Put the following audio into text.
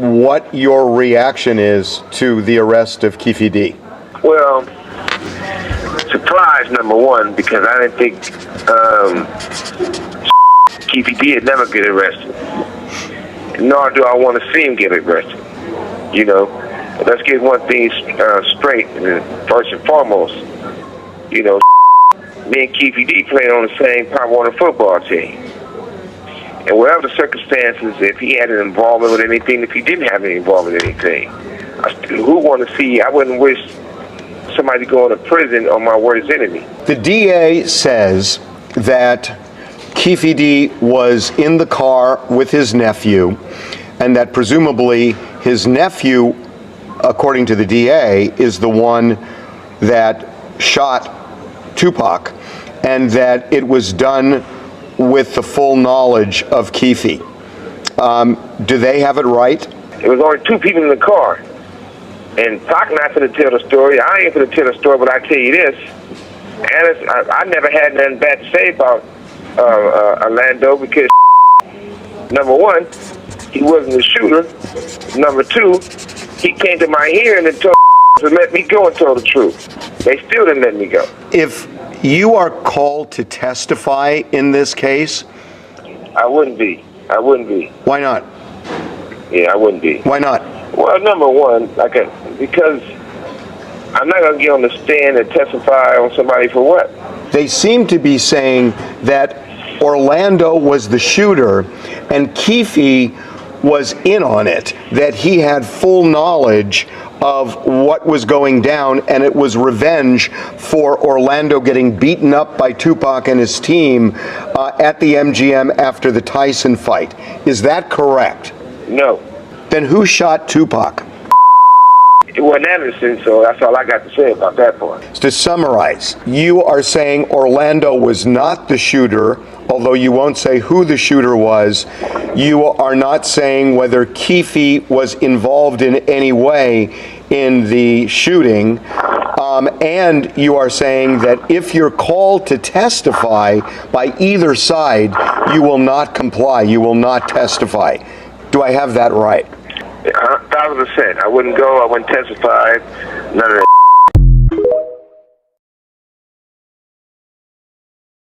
what your reaction is to the arrest of Keefe D. Well, surprise number one, because I didn't think Keefe D would never get arrested. Nor do I want to see him get arrested. You know, let's get one thing straight. First and foremost, you know, me and Keefe D played on the same Pop Warner football team. And whatever the circumstances, if he had an involvement with anything, if he didn't have any involvement with anything, who want to see? I wouldn't wish somebody going to prison on my worst enemy. The DA says that Keefe D was in the car with his nephew, and that presumably his nephew, according to the DA, is the one that shot Tupac, and that it was done with the full knowledge of Keefe. Do they have it right? There was only two people in the car. And Pac not going to tell the story. I ain't going to tell the story, but I tell you this. And I never had nothing bad to say about Orlando, because number one, he wasn't the shooter. Number two, he came to my hearing and told to let me go and told the truth. They still didn't let me go. If you are called to testify in this case? I wouldn't be. Why not? Yeah, I wouldn't be. Why not? Well, number one, because I'm not going to get on the stand and testify on somebody for what? They seem to be saying that Orlando was the shooter and Keefe was in on it, that he had full knowledge of what was going down, and it was revenge for Orlando getting beaten up by Tupac and his team at the MGM after the Tyson fight. Is that correct? No. Then who shot Tupac? It wasn't Anderson, so that's all I got to say about that part. To summarize, you are saying Orlando was not the shooter, although you won't say who the shooter was. You are not saying whether Keefe was involved in any way in the shooting. And you are saying that if you're called to testify by either side, you will not comply, you will not testify. Do I have that right? 1,000%. I wouldn't go, I wouldn't testify, none of that.